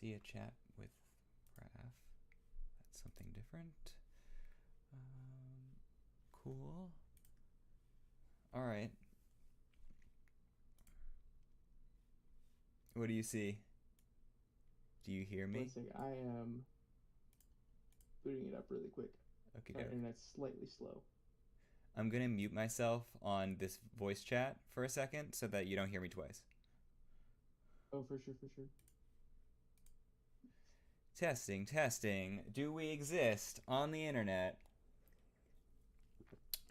see a chat with BBRAFF. That's something different. Cool. All right. What do you see? Do you hear me? One second, I am booting it up really quick. Okay, Our go. internet's slightly slow. I'm gonna mute myself on this voice chat for a second so that you don't hear me twice. Oh, for sure, for sure. Testing, testing. Do we exist on the internet?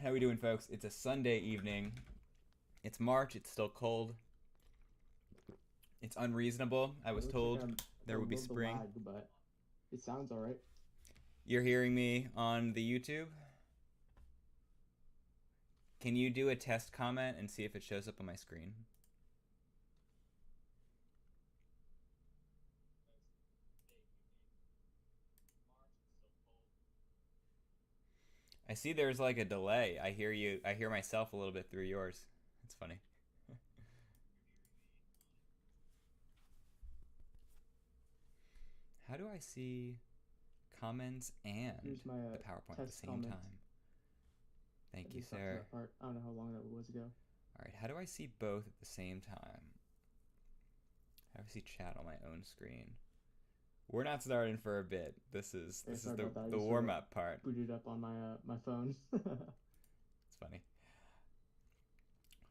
How we doing, folks? It's a Sunday evening. It's March. It's still cold. It's unreasonable. I was It looks like told I'm a there would be little bit spring. lagged, but it sounds all right. You're hearing me on the YouTube? Can you do a test comment and see if it shows up on my screen? I see there's like a delay. I hear you. I hear myself a little bit through yours. It's funny. How do I see comments and Here's my the PowerPoint at the test same comment. time? Thank I you, just got to sir. that part. I don't know how long that was ago. All right, how do I see both at the same time? How do I see chat on my own screen? We're not starting for a bit. This is Sorry about that. I the just warm up part. booted up on my phone. It's funny.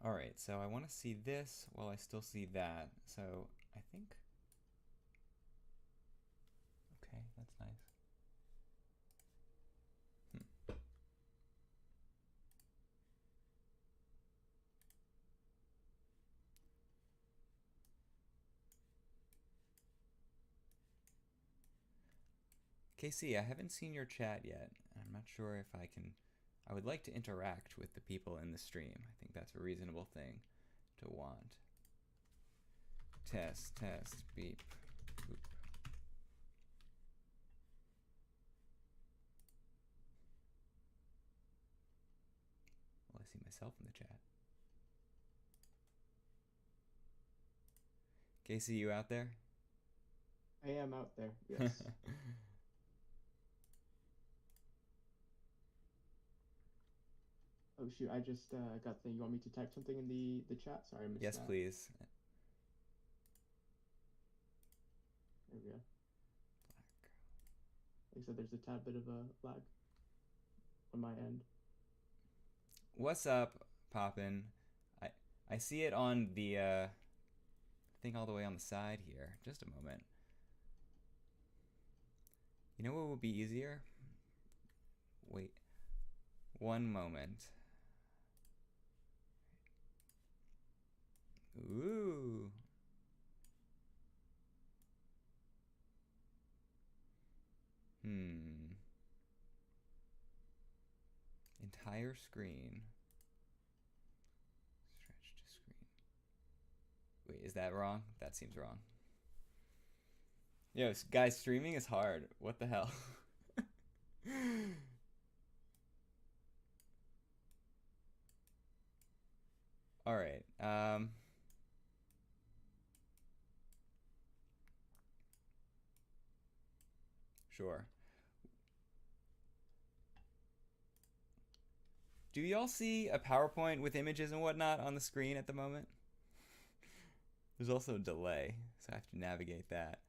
All right, so I want to see this while I still see that. So I think. Okay, that's nice. KC, I haven't seen your chat yet. I'm not sure if I can. I would like to interact with the people in the stream. I think that's a reasonable thing to want. Test, test, beep, boop. Well, I see myself in the chat. KC, you out there? I am out there, yes. Oh shoot, I just got the. You want me to type something in the chat? Sorry, I missed Yes, that. please. There we go. Like I said, there's a tad bit of a lag on my end. What's up, Poppin? I see it on the thing all the way on the side here. Just a moment. You know what would be easier? Wait. One moment. Ooh. Entire screen. Stretch to screen. Wait, is that wrong? That seems wrong. Yo, guys, streaming is hard. What the hell? All right. Sure. Do y'all see a PowerPoint with images and whatnot on the screen at the moment? There's also a delay, so I have to navigate that.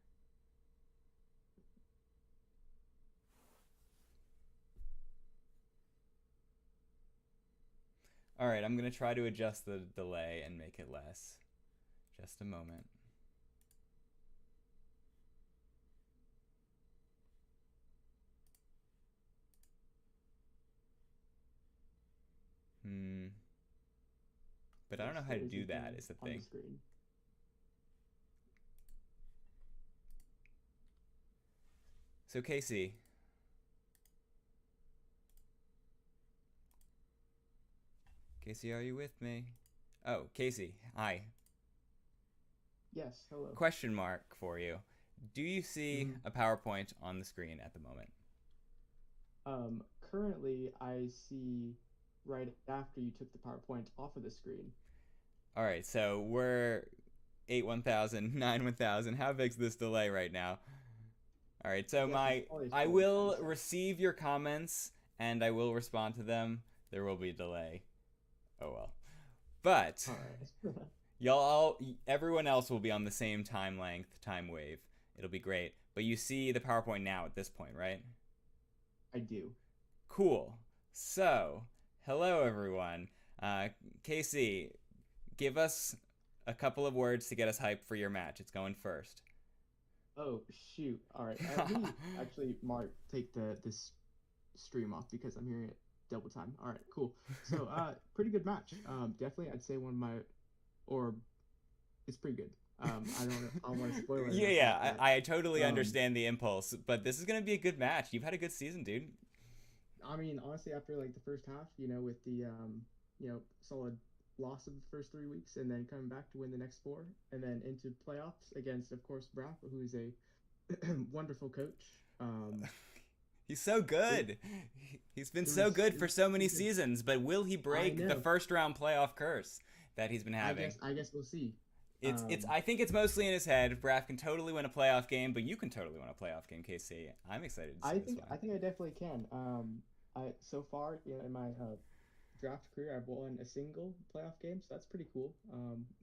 All right, I'm going to try to adjust the delay and make it less. Just a moment. But I don't know how to do that is the On the thing. screen. So Casey. Casey, are you with me? Oh, Casey, hi. Yes, hello. Question mark for you. Do you see a PowerPoint on the screen at the moment? Currently, I see right after you took the PowerPoint off of the screen. All right, so 8 1000, 9 1000. How big's this delay right now? All right, so I will receive your comments and I will respond to them. There will be a delay. Oh well. But everyone else will be on the same time wave. It'll be great. But you see the PowerPoint now at this point, right? I do. Cool. So, hello everyone. Casey, give us a couple of words to get us hyped for your match. It's going first. Oh shoot! All right. Actually, Mark, take this stream off because I'm hearing it double time. All right, cool. So, pretty good match. Definitely, I'd say it's pretty good. I don't want to spoil it. Yeah. I totally understand the impulse, but this is gonna be a good match. You've had a good season, dude. I mean, honestly, after like the first half, with the solid loss of the first 3 weeks, and then coming back to win the next 4, and then into playoffs against, of course, BBRAFF, who is a wonderful coach. He's so good. He's been so good for so many seasons, but will he break the first round playoff curse that he's been having? I guess we'll see. I think it's mostly in his head. BBRAFF can totally win a playoff game, but you can totally win a playoff game, KC. I'm excited to see this one. I think I definitely can. So far, in my draft career, I've won a single playoff game, so that's pretty cool.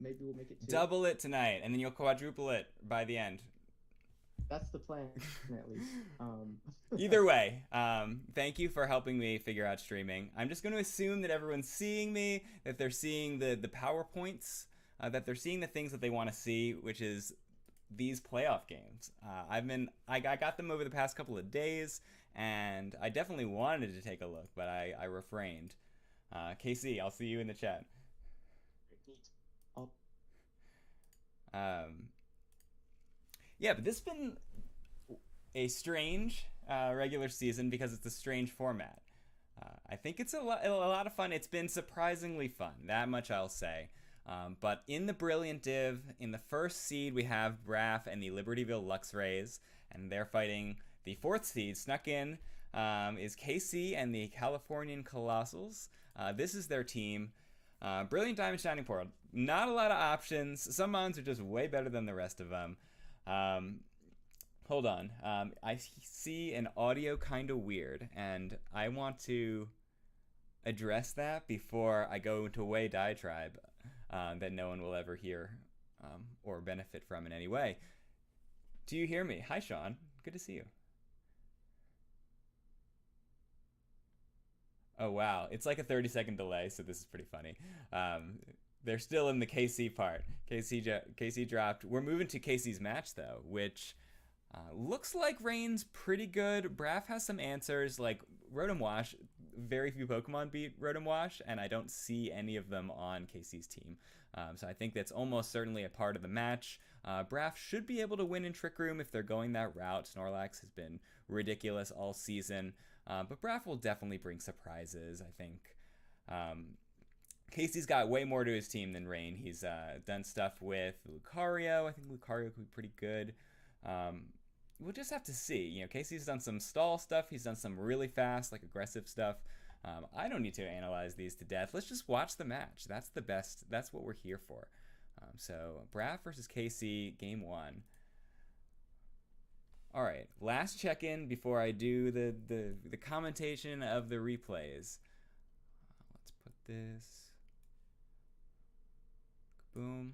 Maybe we'll make it 2. Double it tonight, and then you'll quadruple it by the end. That's the plan, at least. Either way, thank you for helping me figure out streaming. I'm just going to assume that everyone's seeing me, that they're seeing the PowerPoints, that they're seeing the things that they want to see, which is these playoff games. I got them over the past couple of days, and I definitely wanted to take a look, but I refrained. KC, I'll see you in the chat. Yeah, but this has been a strange regular season because it's a strange format. I think it's a lot of fun. It's been surprisingly fun, that much I'll say. But in the Brilliant Div, in the first seed, we have BBRAFF and the Libertyville Lux Rays, and they're fighting the 4th seed. Snuck in is KC and the Californian Colossals. This is their team. Brilliant Diamond Shining Pearl. Not a lot of options. Some mons are just way better than the rest of them. Hold on. I see an audio kind of weird, and I want to address that before I go into a way diatribe that no one will ever hear or benefit from in any way. Do you hear me? Hi, Sean. Good to see you. Oh, wow. It's like a 30-second delay, so this is pretty funny. They're still in the KC part. KC dropped. We're moving to KC's match, though, which looks like Rain's pretty good. BBRAFF has some answers, like Rotom Wash. Very few Pokemon beat Rotom Wash, and I don't see any of them on KC's team. So I think that's almost certainly a part of the match. BBRAFF should be able to win in Trick Room if they're going that route. Snorlax has been ridiculous all season. But BBRAFF will definitely bring surprises, I think. Casey's got way more to his team than Rain. He's done stuff with Lucario. I think Lucario could be pretty good. We'll just have to see. Casey's done some stall stuff. He's done some really fast, like aggressive stuff. I don't need to analyze these to death. Let's just watch the match. That's the best. That's what we're here for. So BBRAFF versus KC, game 1. All right, last check-in before I do the commentation of the replays. Let's put this. Boom.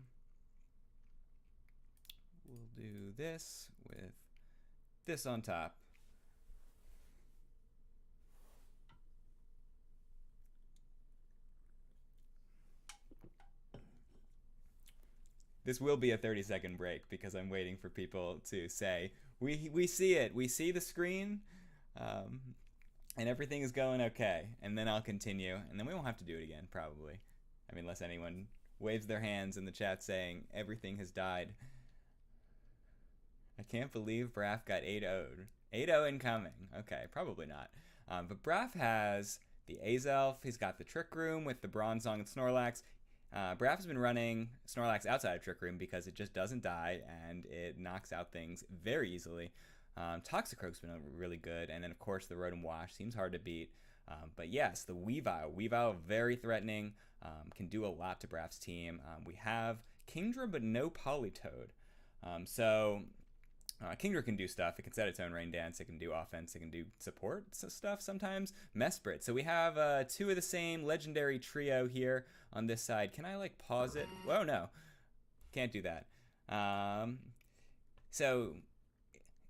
We'll do this with this on top. This will be a 30-second break because I'm waiting for people to say, we see it, we see the screen, and everything is going okay. And then I'll continue, and then we won't have to do it again, probably. I mean, unless anyone waves their hands in the chat saying everything has died. I can't believe BBRAFF got 8-0'd. 8-0 incoming. Okay, probably not. But BBRAFF has the Azelf. He's got the Trick Room with the Bronzong and Snorlax. BBRAFF has been running Snorlax outside of Trick Room because it just doesn't die and it knocks out things very easily. Toxicroak's been really good, and then of course the Rotom Wash seems hard to beat. But yes, the Weavile very threatening, can do a lot to BBRAFF's team. We have Kingdra, but no Politoed. So Kingdra can do stuff. It can set its own Rain Dance. It can do offense. It can do support stuff sometimes. Mesprit. So we have 2 of the same legendary trio here on this side. Can I like pause it? Oh no, can't do that. So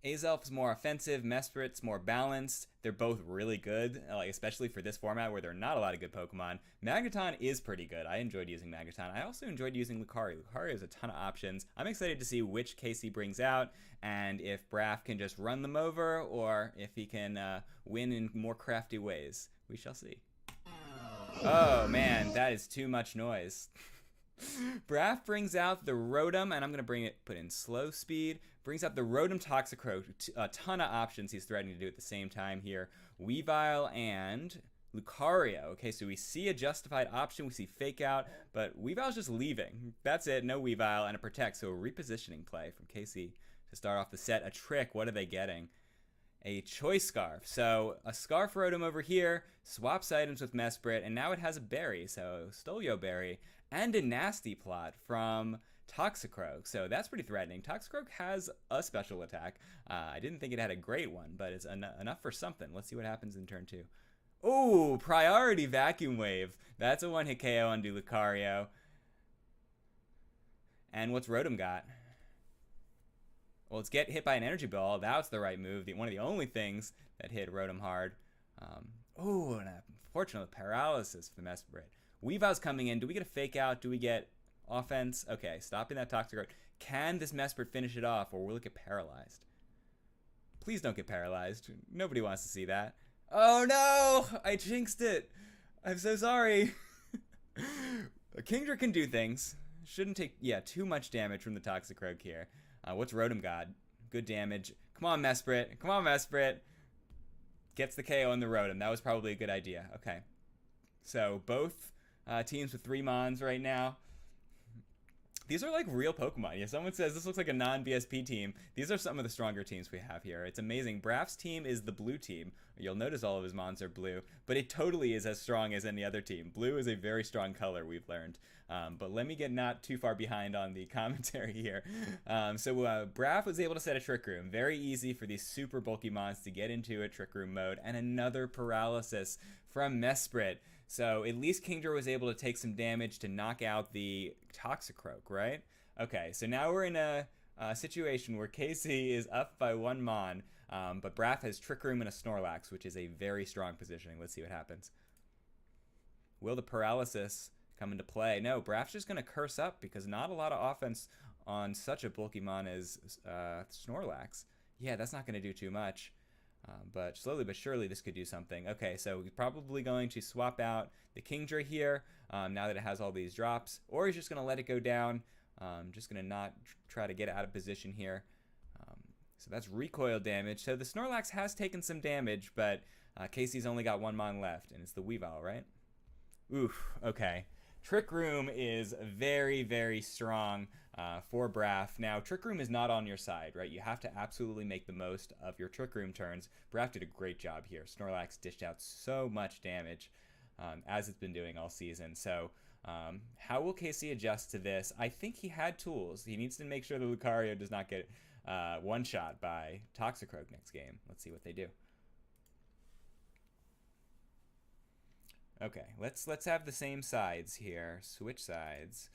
Azelf is more offensive, Mesprit's more balanced. They're both really good, like especially for this format where there are not a lot of good Pokemon. Magneton is pretty good. I enjoyed using Magneton. I also enjoyed using Lucario. Lucario has a ton of options. I'm excited to see which KC brings out and if BBRAFF can just run them over or if he can win in more crafty ways. We shall see. Oh man, that is too much noise. BBRAFF brings out the Rotom, and I'm going to put in slow speed. Brings out the Rotom Toxicroak, a ton of options he's threatening to do at the same time here. Weavile and Lucario. Okay, so we see a justified option, we see Fake Out, but Weavile's just leaving. That's it, no Weavile, and a Protect, so a repositioning play from KC to start off the set. A Trick, what are they getting? A Choice Scarf. So a Scarf Rotom over here, swaps items with Mesprit, and now it has a Berry, so Stolio Berry, and a Nasty Plot from Toxicroak. So that's pretty threatening. Toxicroak has a special attack. I didn't think it had a great one, but it's enough for something. Let's see what happens in turn 2. Oh, Priority Vacuum Wave. That's a one-hit KO on Lucario. And what's Rotom got? Well, it's get hit by an Energy Ball. That was the right move. One of the only things that hit Rotom hard. Oh, and unfortunate paralysis for the Mesprit. Weavile's coming in. Do we get a Fake Out? Do we get offense? Okay, stopping that Toxicroak. Can this Mesprit finish it off, or will it get paralyzed? Please don't get paralyzed. Nobody wants to see that. Oh no! I jinxed it. I'm so sorry. Kingdra can do things. Shouldn't take, too much damage from the Toxicroak here. What's Rotom got? Good damage. Come on, Mesprit. Come on, Mesprit. Gets the KO on the Rotom. That was probably a good idea. Okay. So both teams with 3 Mons right now. These are like real Pokemon. Yeah, someone says this looks like a non-BSP team. These are some of the stronger teams we have here. It's amazing. BBRAFF's team is the blue team. You'll notice all of his Mons are blue, but it totally is as strong as any other team. Blue is a very strong color, we've learned. But let me get not too far behind on the commentary here. BBRAFF was able to set a Trick Room. Very easy for these super bulky Mons to get into a Trick Room mode. And another Paralysis from Mesprit. So at least Kingdra was able to take some damage to knock out the Toxicroak, right? Okay, so now we're in a situation where KC is up by 1 Mon, but BBRAFF has Trick Room and a Snorlax, which is a very strong positioning. Let's see what happens. Will the Paralysis come into play? No, BBRAFF's just going to curse up because not a lot of offense on such a bulky Mon as Snorlax. Yeah, that's not going to do too much. But slowly but surely this could do something. Okay, so he's probably going to swap out the Kingdra here now that it has all these drops. Or he's just going to let it go down. Just going to not try to get out of position here. So that's recoil damage. So the Snorlax has taken some damage, but Casey's only got 1 Mon left. And it's the Weavile, right? Oof, okay. Trick Room is very, very strong for BBRAFF. Now, Trick Room is not on your side, right? You have to absolutely make the most of your Trick Room turns. BBRAFF did a great job here. Snorlax dished out so much damage, as it's been doing all season. So, how will KC adjust to this? I think he had tools. He needs to make sure the Lucario does not get one-shot by Toxicroak next game. Let's see what they do. Okay, let's have the same sides here. Switch sides.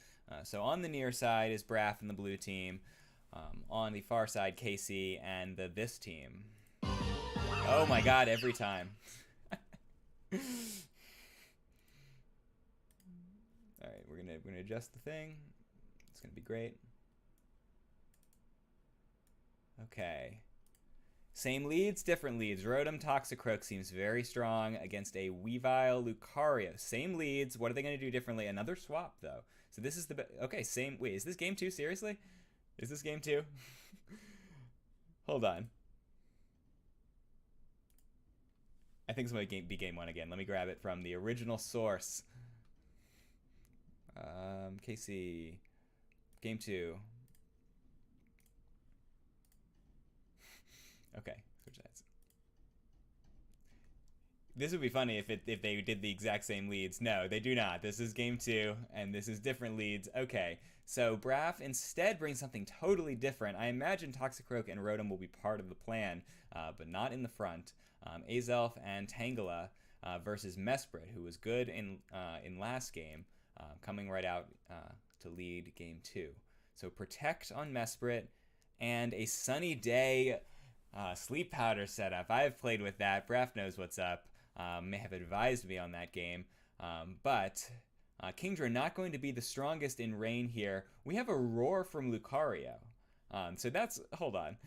So on the near side is BBRAFF and the blue team. On the far side, KC and this team. Oh my god, every time. Alright, we're gonna adjust the thing. It's gonna be great. Okay. Same leads, different leads. Rotom Toxicroak seems very strong against a Weavile Lucario. Same leads. What are they going to do differently? Another swap, though. So this is the... Okay, same... Wait, is this game 2? Seriously? Is this game 2? Hold on. I think it's going to be game 1 again. Let me grab it from the original source. KC. Game 2. Okay, switch sides. This would be funny if they did the exact same leads. No, they do not. This is game 2, and this is different leads. Okay, so BBRAFF instead brings something totally different. I imagine Toxicroak and Rotom will be part of the plan, but not in the front. Azelf and Tangela versus Mesprit, who was good in last game, coming right out to lead game 2. So Protect on Mesprit, and a Sunny Day Sleep Powder setup. I have played with that. BBRAFF knows what's up. May have advised me on that game. But Kingdra not going to be the strongest in rain here. We have a Roar from Lucario. So that's... Hold on.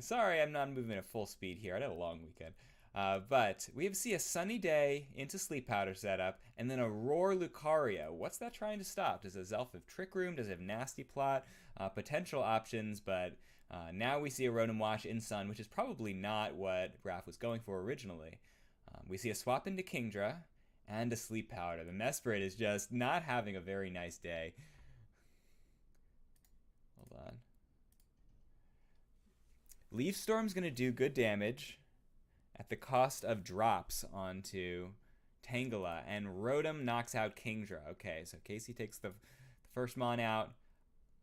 Sorry, I'm not moving at full speed here. I had a long weekend. But we see a Sunny Day into Sleep Powder setup, and then a Roar Lucario. What's that trying to stop? Does Azelf have Trick Room? Does it have Nasty Plot? Potential options, but now we see a Rotom Wash in Sun, which is probably not what BBRAFF was going for originally. We see a swap into Kingdra and a Sleep Powder. The Mesprit is just not having a very nice day. Hold on. Leaf Storm's going to do good damage at the cost of drops onto Tangela, and Rotom knocks out Kingdra. Okay, so Casey takes the first Mon out.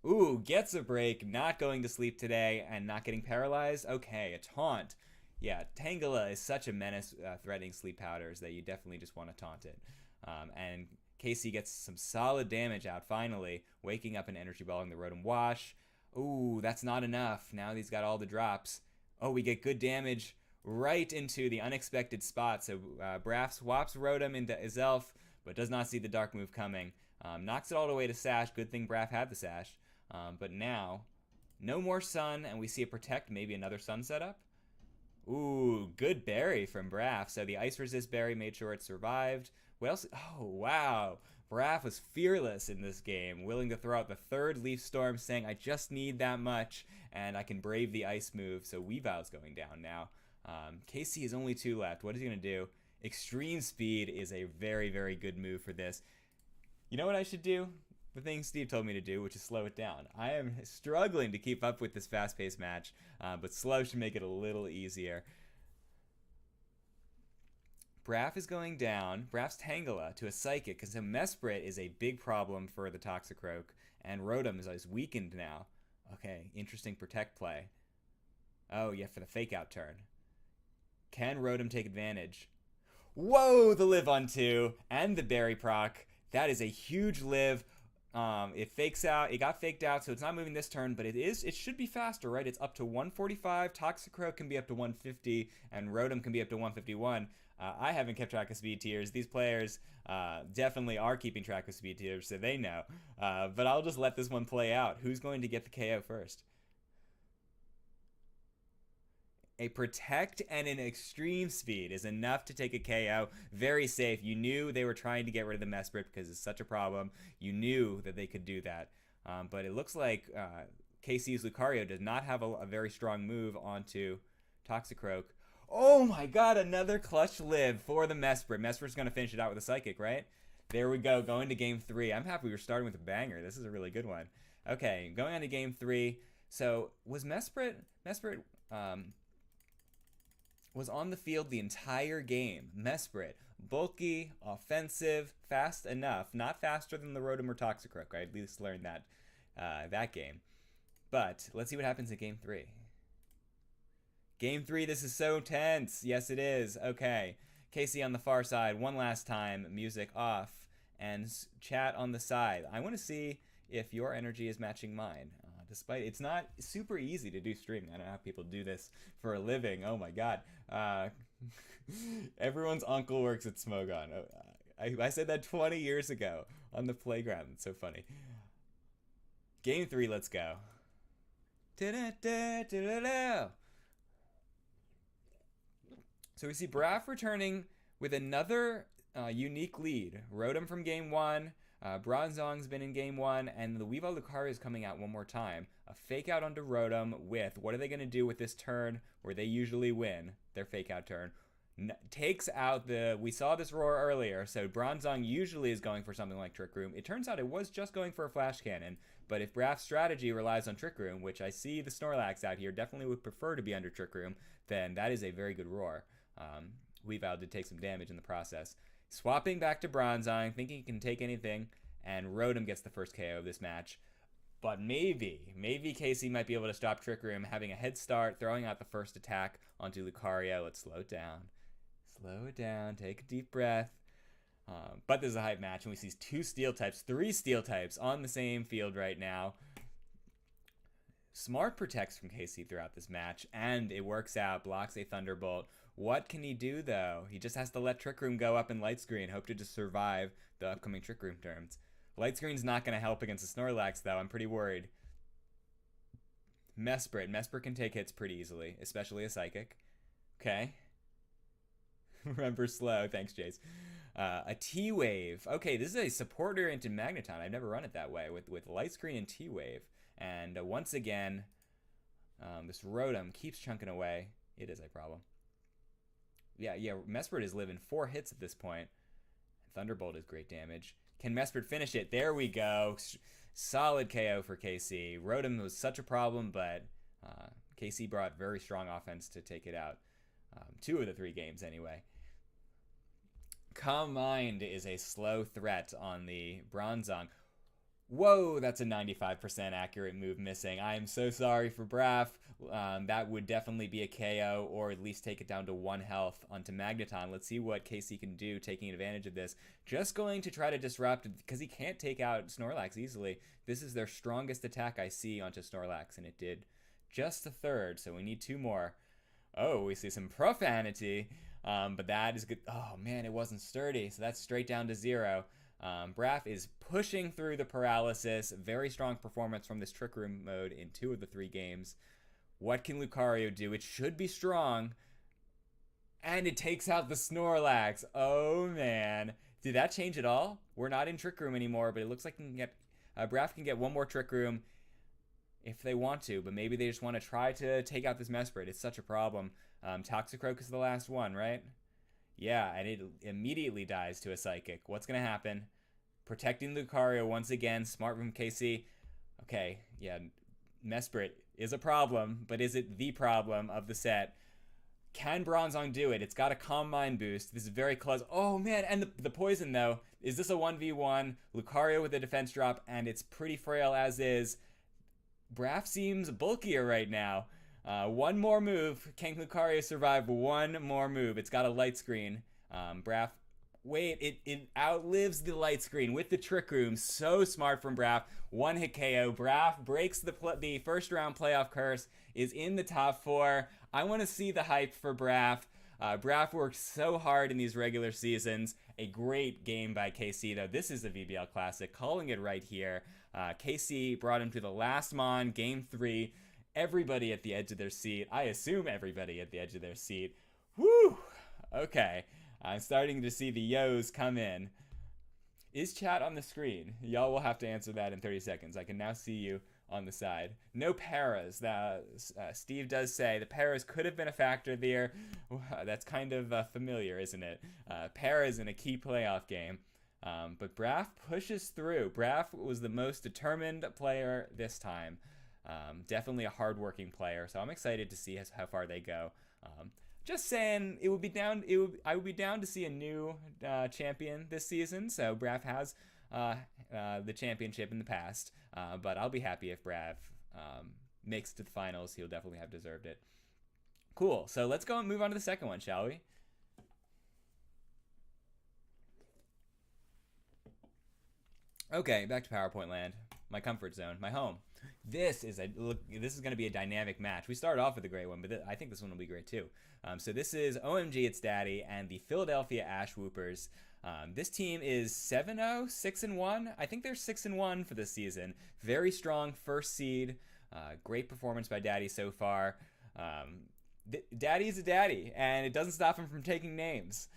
Ooh, gets a break, not going to sleep today, and not getting paralyzed. Okay, a taunt. Yeah, Tangela is such a menace threatening Sleep Powders that you definitely just want to taunt it. And Casey gets some solid damage out finally, waking up and Energy Balling the Rotom Wash. Ooh, that's not enough. Now he's got all the drops. Oh, we get good damage right into the unexpected spot. So BBRAFF swaps Rotom into Azelf, but does not see the Dark move coming. Knocks it all the way to Sash. Good thing BBRAFF had the Sash. But now, no more Sun, and we see a Protect, maybe another Sun setup. Ooh, good berry from BBRAFF. So the Ice Resist berry made sure it survived. What else? Oh, wow. BBRAFF was fearless in this game, willing to throw out the third Leaf Storm, saying, I just need that much, and I can brave the Ice move. So Weavile's going down now. KC is only 2 left. What is he going to do? Extreme Speed is a very, very good move for this. You know what I should do? The thing Steve told me to do, which is slow it down. I am struggling to keep up with this fast-paced match, but slow should make it a little easier. BBRAFF is going down. BBRAFF's Tangela to a Psychic, because Mesprit is a big problem for the Toxicroak, and Rotom is weakened now. Okay, interesting Protect play. Oh, yeah, for the Fake-Out turn. Can Rotom take advantage? Whoa, the live on 2, and the Berry proc. That is a huge live. It fakes out. It got faked out, so it's not moving this turn, but it should be faster, right? It's up to 145. Toxicroak can be up to 150, and Rotom can be up to 151. I haven't kept track of speed tiers. These players definitely are keeping track of speed tiers, so they know. But I'll just let this one play out. Who's going to get the KO first? A Protect and an Extreme Speed is enough to take a KO. Very safe. You knew they were trying to get rid of the Mesprit because it's such a problem. You knew that they could do that. But it looks like KC's Lucario does not have a very strong move onto Toxicroak. Oh my god, another clutch live for the Mesprit. Mesprit's going to finish it out with a Psychic, right? There we go, going to game 3. I'm happy we were starting with a banger. This is a really good one. Okay, going on to game 3. So, was Mesprit was on the field the entire game. Mesprit, bulky, offensive, fast enough. Not faster than the Rotom or Toxicroak. I at least learned that that game. But let's see what happens in game 3. Game 3, this is so tense. Yes, it is. Okay. Casey on the far side, one last time. Music off. And chat on the side. I want to see if your energy is matching mine. Despite it's not super easy to do streaming. I don't know how people do this for a living. Oh my god. Everyone's uncle works at Smogon. I said that 20 years ago on the playground. It's so funny. Game 3, let's go. So we see BBRAFF returning with another unique lead. Rotom from game 1. Bronzong's been in game 1, and the Weavile Lucario is coming out one more time. A fake out onto Rotom with, what are they going to do with this turn where they usually win their fake out turn? Takes out the, we saw this roar earlier, so Bronzong usually is going for something like Trick Room. It turns out it was just going for a Flash Cannon, but if BBRAFF's strategy relies on Trick Room, which I see the Snorlax out here definitely would prefer to be under Trick Room, then that is a very good roar. Weavile did take some damage in the process. Swapping back to Bronzong, thinking he can take anything, and Rotom gets the first KO of this match. But maybe KC might be able to stop Trick Room, having a head start, throwing out the first attack onto Lucario. Let's slow it down. Slow it down. Take a deep breath. But there's a hype match, and we see 2 Steel types, 3 Steel types on the same field right now. Smart protects from KC throughout this match, and it works out, blocks a Thunderbolt. What can he do, though? He just has to let Trick Room go up in Light Screen, hope to just survive the upcoming Trick Room turns. Light Screen's not going to help against the Snorlax, though. I'm pretty worried. Mesprit. Mesprit can take hits pretty easily, especially a Psychic. Okay. Remember slow. Thanks, Jace. A T-Wave. Okay, this is a supporter into Magneton. I've never run it that way with Light Screen and T-Wave. And once again, this Rotom keeps chunking away. It is a problem. Yeah, Mesprit is living 4 hits at this point. Thunderbolt is great damage. Can Mesprit finish it? There we go. Solid KO for KC. Rotom was such a problem, but KC brought very strong offense to take it out. 2 of the 3 games anyway. Calm Mind is a slow threat on the Bronzong. Whoa, that's a 95% accurate move missing. I am so sorry for BBRAFF. That would definitely be a KO, or at least take it down to 1 health onto Magneton. Let's see what KC can do, taking advantage of this. Just going to try to disrupt, because he can't take out Snorlax easily. This is their strongest attack I see onto Snorlax, and it did just a third, so we need 2 more. Oh, we see some profanity, but that is good. Oh, man, it wasn't sturdy, so that's straight down to 0. BBRAFF is pushing through the paralysis. Very strong performance from this Trick Room mode in 2 of the 3 games. What can Lucario do? It should be strong. And it takes out the Snorlax. Oh, man. Did that change at all? We're not in Trick Room anymore, but it looks like BBRAFF can get 1 more Trick Room if they want to, but maybe they just want to try to take out this Mesprit. It's such a problem. Toxicroak is the last one, right? Yeah, and it immediately dies to a Psychic. What's going to happen? Protecting Lucario once again. Smart from KC. Okay, yeah, Mesprit is a problem, but is it the problem of the set? Can Bronzong do it? It's got a Calm Mind boost. This is very close. Oh, man, and the poison, though. Is this a 1v1? Lucario with a defense drop, and it's pretty frail as is. BBRAFF seems bulkier right now. 1 more move. Can Lucario survive 1 more move? It's got a Light Screen. BBRAFF, wait, it outlives the Light Screen with the Trick Room. So smart from BBRAFF. 1-hit KO. BBRAFF breaks the first round playoff curse, is in the top 4. I want to see the hype for BBRAFF. BBRAFF worked so hard in these regular seasons. A great game by KC, though. This is a VBL Classic. Calling it right here. KC brought him to the last Mon, Game 3. Everybody at the edge of their seat. I assume everybody at the edge of their seat. Woo! Okay. I'm starting to see the yo's come in. Is chat on the screen? Y'all will have to answer that in 30 seconds. I can now see you on the side. No paras. Steve does say the paras could have been a factor there. That's kind of familiar, isn't it? Paras in a key playoff game. But BBRAFF pushes through. BBRAFF was the most determined player this time. Definitely a hardworking player, so I'm excited to see how far they go. Just saying, I would be down to see a new champion this season. So BBRAFF has the championship in the past, but I'll be happy if BBRAFF makes it to the finals. He'll definitely have deserved it. Cool. So let's go and move on to the second one, shall we? Okay, back to PowerPoint land. My comfort zone, my home. This is going to be a dynamic match. We started off with a great one, but I think this one will be great too. So this is OmgItsDaddy and the Philadelphia Ash Whoopers. This team is 7-0, 6-1. I think they're 6-1 for this season. Very strong first seed. Great performance by Daddy so far. Daddy's a daddy, and it doesn't stop him from taking names.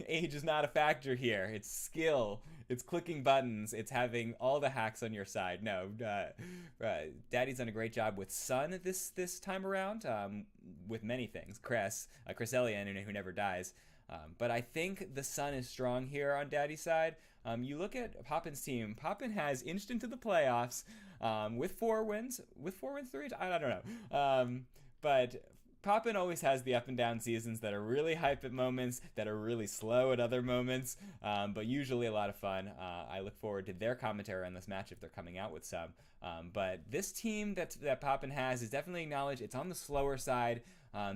Age is not a factor here. It's skill. It's clicking buttons. It's having all the hacks on your side. No, Daddy's done a great job with Sun this time around. With many things. Cresselia, who never dies. But I think the Sun is strong here on Daddy's side. You look at Poppin's team. Poppin has inched into the playoffs with 4 wins. With 4 wins, 3. I don't know. But Poppin always has the up and down seasons that are really hype at moments, that are really slow at other moments, but usually a lot of fun. I look forward to their commentary on this match if they're coming out with some. But this team that Poppin has is definitely acknowledged. It's on the slower side.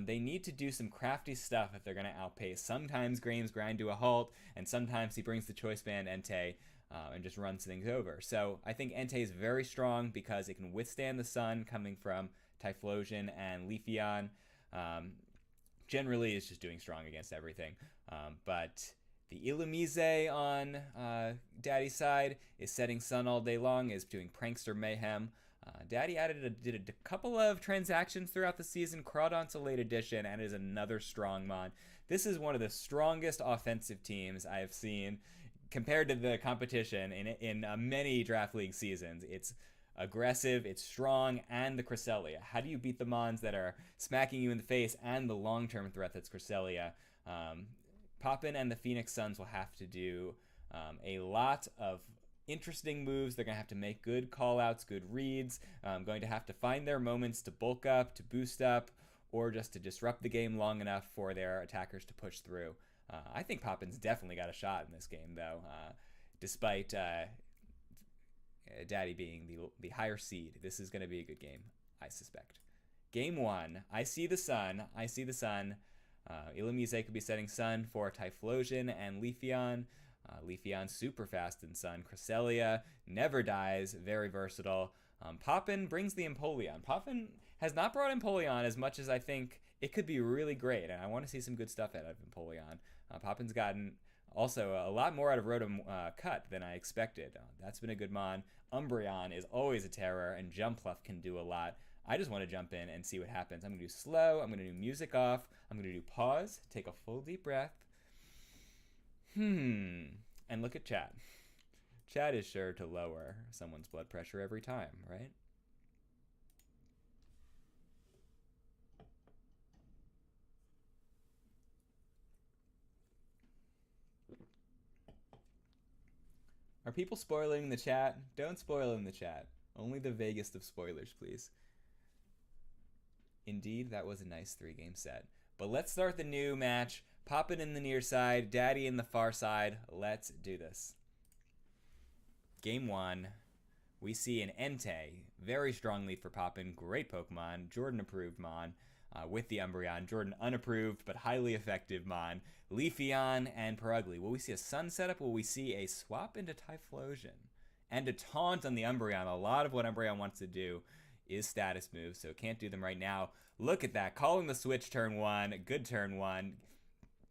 They need to do some crafty stuff if they're going to outpace. Sometimes Graham's grind to a halt, and sometimes he brings the choice band Entei and just runs things over. So I think Entei is very strong because it can withstand the sun coming from Typhlosion and Leafeon. Generally, it's just doing strong against everything. But the Illumise on Daddy's side is setting sun all day long, is doing Prankster Mayhem. Daddy did a couple of transactions throughout the season. Crawdon's a late addition and is another strong mon. This is one of the strongest offensive teams I have seen compared to the competition in many draft league seasons. It's aggressive, it's strong, and the Cresselia. How do you beat the mons that are smacking you in the face and the long-term threat that's Cresselia? Poppin and the Phoenix Suns will have to do a lot of interesting moves. They're going to have to make good call-outs, good reads, going to have to find their moments to bulk up, to boost up, or just to disrupt the game long enough for their attackers to push through. I think Poppin's definitely got a shot in this game, though, despite Daddy being the higher seed. This is going to be a good game, I suspect. Game 1, I see the sun. Illumise could be setting sun for Typhlosion and Leafeon. Leafeon super fast in sun. Cresselia never dies, very versatile. Poppin brings the Empoleon. Poppin has not brought Empoleon as much as I think it could be really great, and I want to see some good stuff out of Empoleon. Poppin's gotten also a lot more out of Rotom Cut than I expected. That's been a good mon. Umbreon is always a terror, and Jumpluff can do a lot. I just want to jump in and see what happens. I'm going to do slow. I'm going to do music off. I'm going to do pause, take a full deep breath. And look at chat. Chat is sure to lower someone's blood pressure every time, right? Are people spoiling the chat? Don't spoil in the chat. Only the vaguest of spoilers, please. Indeed, that was a nice 3-game set. But let's start the new match. Poppin in the near side, Daddy in the far side. Let's do this. Game 1. We see an Entei. Very strong lead for Poppin. Great Pokemon. Jordan approved mon. With the Umbreon. Jordan unapproved, but highly effective mon. Leafeon and Purugly. Will we see a Sun setup? Will we see a swap into Typhlosion? And a taunt on the Umbreon. A lot of what Umbreon wants to do is status moves, so can't do them right now. Look at that. Calling the switch turn 1. Good turn 1.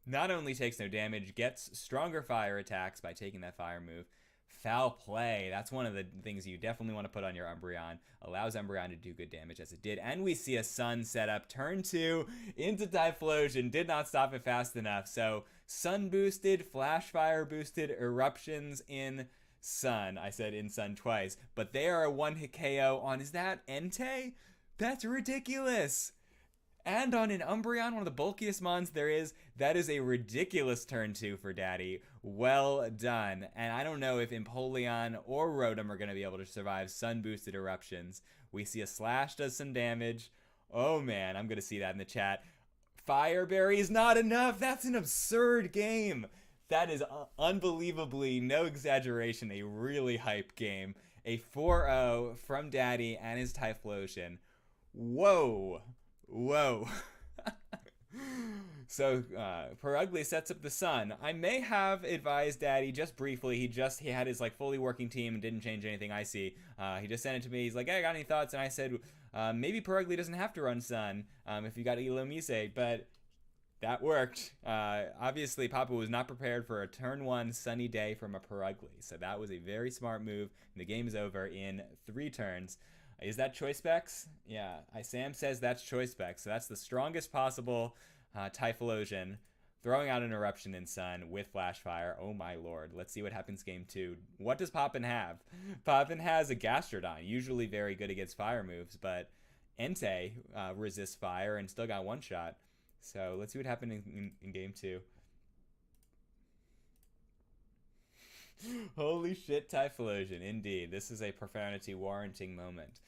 Not only takes no damage, gets stronger fire attacks by taking that fire move. Foul play. That's one of the things you definitely want to put on your Umbreon. Allows Umbreon to do good damage as it did. And we see a Sun setup. Turn 2 into Typhlosion. Did not stop it fast enough. So Sun boosted, Flash Fire boosted, Eruptions in Sun. I said in Sun twice. But they are a one-hit KO on, is that Entei? That's ridiculous. And on an Umbreon, one of the bulkiest mons there is, that is a ridiculous turn 2 for Daddy. Well done. And I don't know if Empoleon or Rotom are going to be able to survive sun-boosted Eruptions. We see a Slash does some damage. Oh man, I'm going to see that in the chat. Fire Berry is not enough. That's an absurd game. That is unbelievably, no exaggeration, a really hype game. A 4-0 from Daddy and his Typhlosion. Whoa. Whoa. So Purugly sets up the Sun. I may have advised Daddy just briefly. He had his fully working team and didn't change anything I see. He just sent it to me. He's like, hey, I got any thoughts? And I said, maybe Purugly doesn't have to run Sun if you got Illumise, but that worked. Obviously, Papa was not prepared for a turn 1 sunny day from a Purugly, so that was a very smart move. And the game is over in 3 turns. Is that Choice Specs? Yeah, Sam says that's Choice Specs. So that's the strongest possible Typhlosion. Throwing out an Eruption in Sun with Flash Fire. Oh my lord. Let's see what happens game 2. What does Poppin have? Poppin has a Gastrodon. Usually very good against fire moves, but Entei resists fire and still got one shot. So let's see what happened in game 2. Holy shit, Typhlosion. Indeed, this is a profanity warranting moment.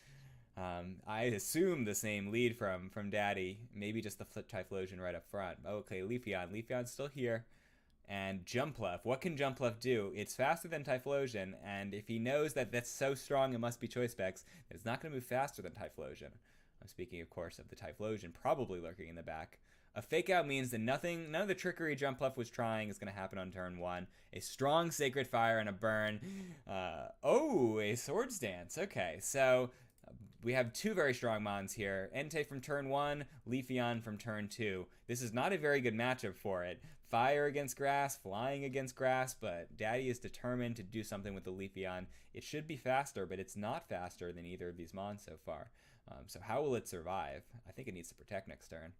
I assume the same lead from Daddy. Maybe just the Flip Typhlosion right up front. Okay, Leafeon. Leafeon's still here. And Jumpluff. What can Jumpluff do? It's faster than Typhlosion, and if he knows that that's so strong it must be Choice Specs, it's not going to move faster than Typhlosion. I'm speaking, of course, of the Typhlosion probably lurking in the back. A Fake Out means that none of the trickery Jumpluff was trying is going to happen on turn 1. A strong Sacred Fire and a Burn. A Swords Dance. Okay, so we have two very strong mons here. Entei from turn 1, Leafeon from turn 2. This is not a very good matchup for it. Fire against grass, flying against grass, but Daddy is determined to do something with the Leafeon. It should be faster, but it's not faster than either of these mons so far. So how will it survive? I think it needs to protect next turn.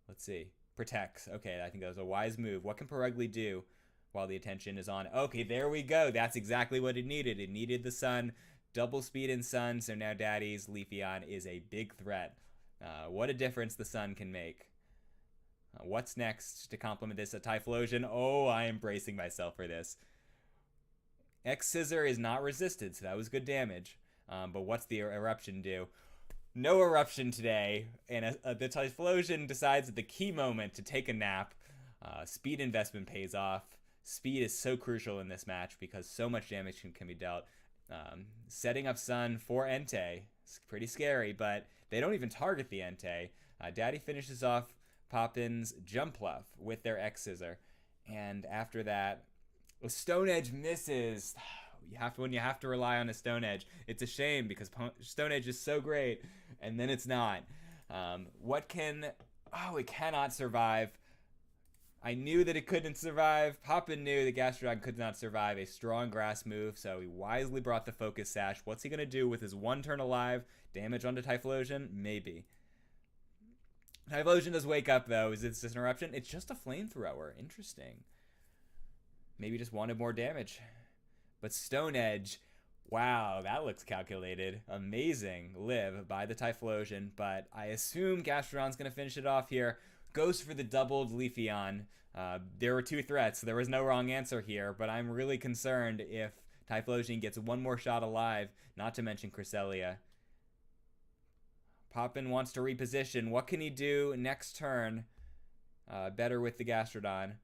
Let's see. Protects. Okay, I think that was a wise move. What can Perugly do while the attention is on? Okay, there we go. That's exactly what it needed. It needed the sun. Double speed in sun, so now Daddy's Leafeon is a big threat. What a difference the sun can make. What's next to complement this? A Typhlosion. Oh, I am bracing myself for this. X-Scissor is not resisted, so that was good damage. But what's the Eruption do? No Eruption today, and the Typhlosion decides at the key moment to take a nap. Speed investment pays off. Speed is so crucial in this match because so much damage can be dealt. Setting up Sun for Entei. It's pretty scary, but they don't even target the Entei. Daddy finishes off Poppin's Jumpluff with their X-Scissor. And after that, Stone Edge misses. When you have to rely on a Stone Edge, it's a shame because Stone Edge is so great, and then it's not. It cannot survive. I knew that it couldn't survive. Poppin knew that Gastrodon could not survive a strong grass move, so he wisely brought the Focus Sash. What's he going to do with his one turn alive? Damage onto Typhlosion? Maybe. Typhlosion does wake up, though. Is this an Eruption? It's just a Flamethrower. Interesting. Maybe just wanted more damage. But Stone Edge, wow, that looks calculated. Amazing live by the Typhlosion, but I assume Gastrodon's going to finish it off here. Goes for the doubled Leafeon. There were two threats, so there was no wrong answer here, but I'm really concerned if Typhlosion gets one more shot alive, not to mention Cresselia. Poppin wants to reposition. What can he do next turn? Better with the Gastrodon.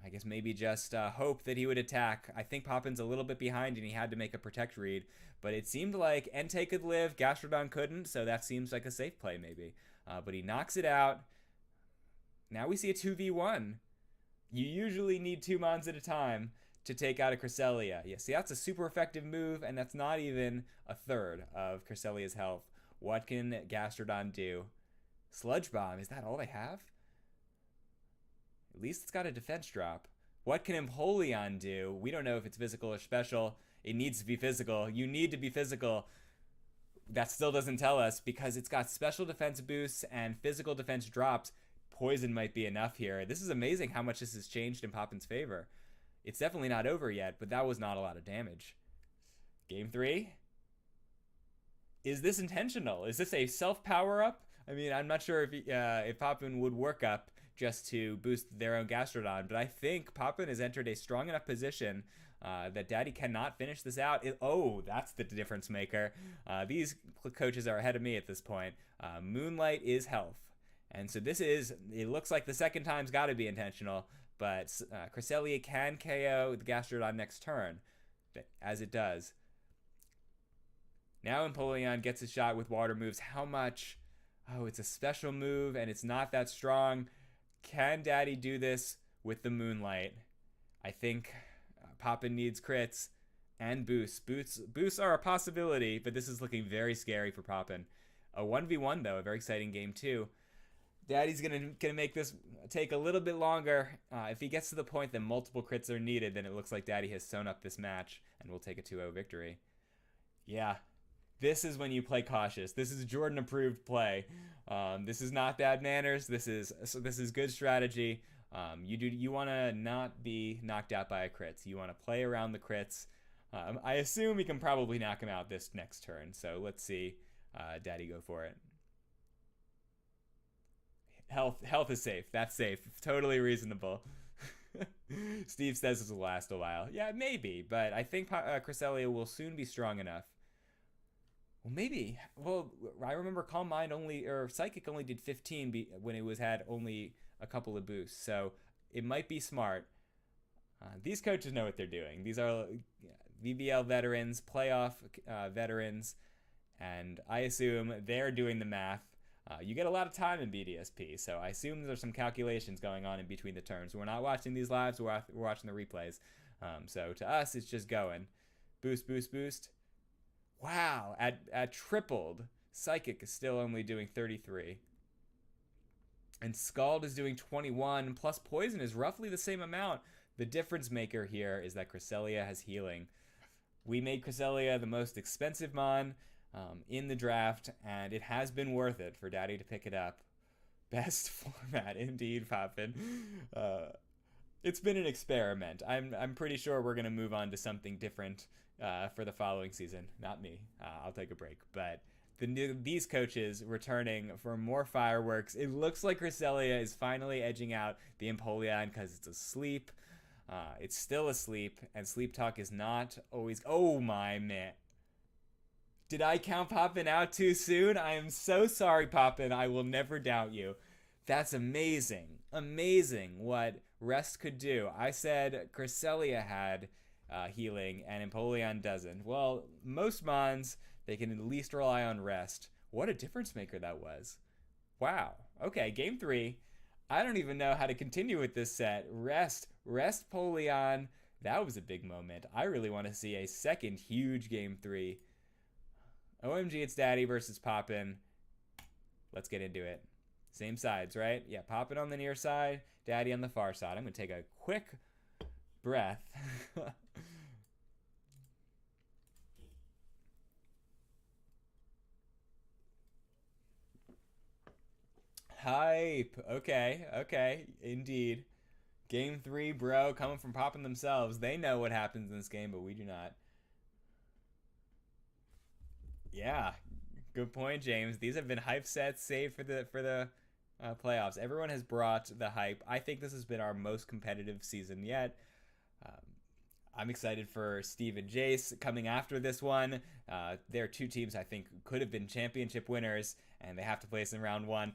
I guess maybe just hope that he would attack. I think Poppin's a little bit behind and he had to make a protect read, but it seemed like Entei could live, Gastrodon couldn't, so that seems like a safe play maybe. But he knocks it out. Now we see a 2v1. You usually need 2 mons at a time to take out a Cresselia. Yeah, see, that's a super effective move, and that's not even a third of Cresselia's health. What can Gastrodon do? Sludge Bomb, is that all they have? At least it's got a defense drop. What can Empoleon do? We don't know if it's physical or special. It needs to be physical. You need to be physical. That still doesn't tell us because it's got special defense boosts and physical defense drops. Poison might be enough here. This is amazing how much this has changed in Poppin's favor. It's definitely not over yet, but that was not a lot of damage. Game 3? Is this intentional? Is this a self-power-up? I mean, I'm not sure if Poppin would work up just to boost their own Gastrodon, but I think Poppin has entered a strong enough position that Daddy cannot finish this out. That's the difference maker. These coaches are ahead of me at this point. Moonlight is health. And so it looks like the second time's got to be intentional, but Cresselia can KO the Gastrodon next turn, as it does. Now Empoleon gets a shot with water moves. How much? Oh, it's a special move, and it's not that strong. Can Daddy do this with the Moonlight? I think Poppin needs crits and boosts. Boosts are a possibility, but this is looking very scary for Poppin. A 1v1, though, a very exciting game, too. Daddy's gonna make this take a little bit longer. If he gets to the point that multiple crits are needed, then it looks like Daddy has sewn up this match, and we'll take a 2-0 victory. Yeah, this is when you play cautious. This is Jordan-approved play. This is not bad manners. This is good strategy. You want to not be knocked out by a crit. You want to play around the crits. I assume we can probably knock him out this next turn. So let's see Daddy go for it. Health is safe. That's safe. Totally reasonable. Steve says this will last a while. Yeah, maybe, but I think Cresselia will soon be strong enough. Well, maybe. Well, I remember Calm Mind only, or Psychic only did 15 when it was had only a couple of boosts. So it might be smart. These coaches know what they're doing. These are VBL veterans, playoff veterans, and I assume they're doing the math. You get a lot of time in BDSP, so I assume there's some calculations going on in between the turns. We're not watching these lives, we're watching the replays. So to us, it's just going. Boost, boost, boost. Wow, at tripled, Psychic is still only doing 33. And Scald is doing 21, plus Poison is roughly the same amount. The difference maker here is that Cresselia has healing. We made Cresselia the most expensive mon in the draft, and it has been worth it for Daddy to pick it up. Best format, indeed, Poppin. It's been an experiment. I'm pretty sure we're going to move on to something different for the following season. Not me. I'll take a break. But these coaches returning for more fireworks. It looks like Cresselia is finally edging out the Empoleon because it's asleep. It's still asleep, and sleep talk is not always... Oh, my man. Did I count Poppin out too soon? I am so sorry, Poppin. I will never doubt you. That's amazing. Amazing what Rest could do. I said Cresselia had healing, and Empoleon doesn't. Well, most Mons, they can at least rely on Rest. What a difference maker that was. Wow. Okay, game 3. I don't even know how to continue with this set. Rest Poleon. That was a big moment. I really want to see a second huge game 3. OmgItsDaddy versus Poppin. Let's get into it. Same sides, right? Yeah, Poppin on the near side, Daddy on the far side. I'm going to take a quick breath. Hype. Okay. Indeed. Game 3, bro. Coming from Poppin themselves. They know what happens in this game, but we do not. Yeah. Good point, James. These have been hype sets saved for the playoffs. Everyone has brought the hype. I think this has been our most competitive season yet. I'm excited for Steve and Jace coming after this one. They're two teams I think could have been championship winners, and they have to place in round 1.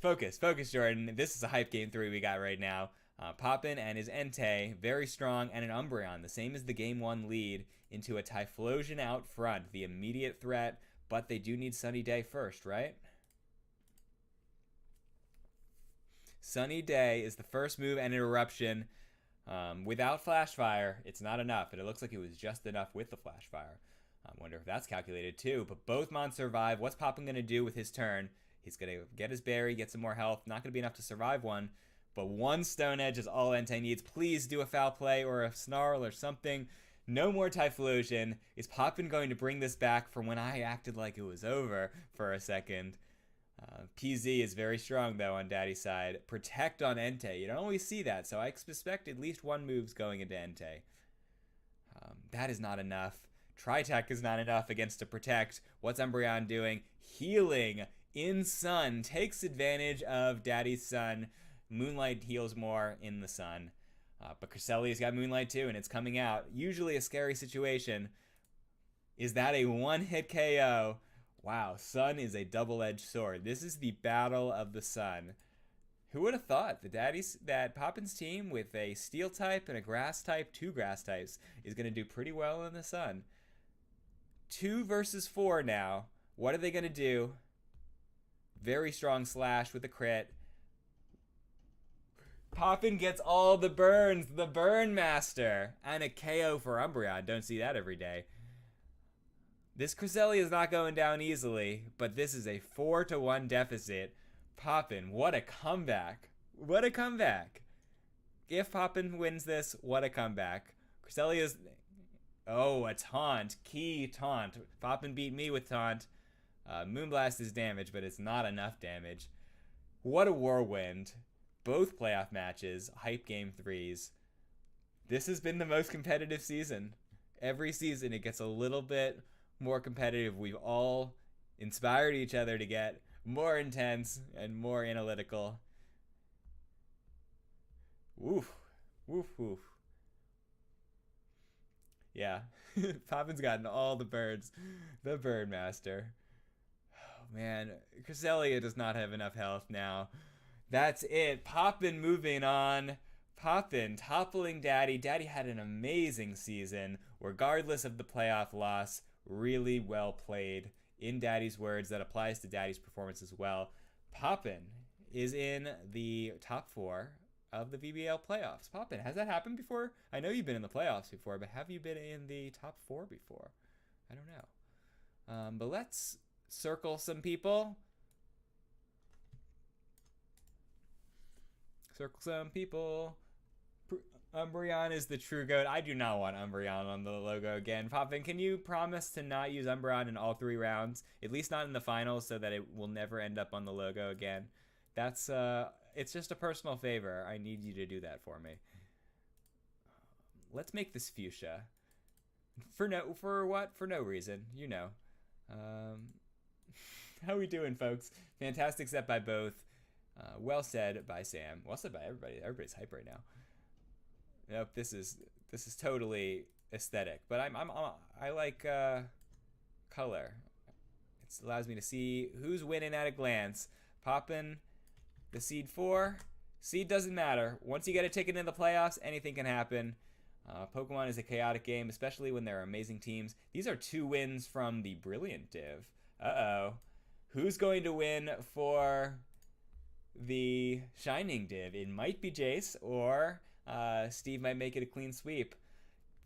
Focus, Jordan. This is a hype game 3 we got right now. Poppin and his Entei, very strong, and an Umbreon, the same as the game 1 lead, into a Typhlosion out front, the immediate threat, but they do need Sunny Day first, right? Sunny Day is the first move and an Eruption. Without Flash Fire, it's not enough, and it looks like it was just enough with the Flash Fire. I wonder if that's calculated too, but both Mons survive. What's Poppin going to do with his turn? He's going to get his berry, get some more health. Not going to be enough to survive one, but one Stone Edge is all Entei needs. Please do a foul play or a Snarl or something. No more Typhlosion. Is Poppin going to bring this back from when I acted like it was over for a second? PZ is very strong, though, on Daddy's side. Protect on Entei. You don't always see that, so I expect at least one move's going into Entei. That is not enough. Tri-Tech is not enough against a Protect. What's Umbreon doing? Healing in Sun. Takes advantage of Daddy's Sun. Moonlight heals more in the Sun. But Cresselia's got Moonlight too, and it's coming out. Usually a scary situation. Is that a one-hit KO? Wow, Sun is a double-edged sword. This is the battle of the Sun. Who would have thought that Poppin's team with a Steel type and a Grass type, 2 Grass types, is going to do pretty well in the Sun? 2 versus 4 now. What are they going to do? Very strong slash with a crit. Poppin gets all the burns, the Burn Master, and a KO for Umbreon. Don't see that every day. This Cresselia is not going down easily, but this is a 4-1 deficit. Poppin, what a comeback. What a comeback. If Poppin wins this, what a comeback. Cresselia's... Oh, a taunt. Key taunt. Poppin beat me with taunt. Moonblast is damage, but it's not enough damage. What a whirlwind. Both playoff matches, hype game 3s. This has been the most competitive season. Every season it gets a little bit more competitive. We've all inspired each other to get more intense and more analytical. Woof. Woof, woof. Yeah. Poppin's gotten all the birds. The bird master. Oh, man. Cresselia does not have enough health now. That's it. Poppin moving on. Poppin toppling Daddy. Daddy had an amazing season, regardless of the playoff loss. Really well played. In Daddy's words, that applies to Daddy's performance as well. Poppin is in the top 4 of the VBL playoffs. Poppin, has that happened before? I know you've been in the playoffs before, but have you been in the top 4 before? I don't know. But let's circle some people. Circle some people. Umbreon is the true goat. I do not want Umbreon on the logo again. Poppin, can you promise to not use Umbreon in all 3 rounds? At least not in the finals, so that it will never end up on the logo again. That's, it's just a personal favor. I need you to do that for me. Let's make this fuchsia. For what? For no reason. You know. How we doing, folks? Fantastic set by both. Well said by Sam. Well said by everybody. Everybody's hype right now. Nope, this is totally aesthetic, but I like color. It allows me to see who's winning at a glance. Poppin, the seed 4. Seed doesn't matter. Once you get a ticket in the playoffs, anything can happen. Pokemon is a chaotic game, especially when there are amazing teams. These are 2 wins from the Brilliant Div. Uh-oh. Who's going to win for the Shining Div? It might be Jace, or Steve might make it a clean sweep.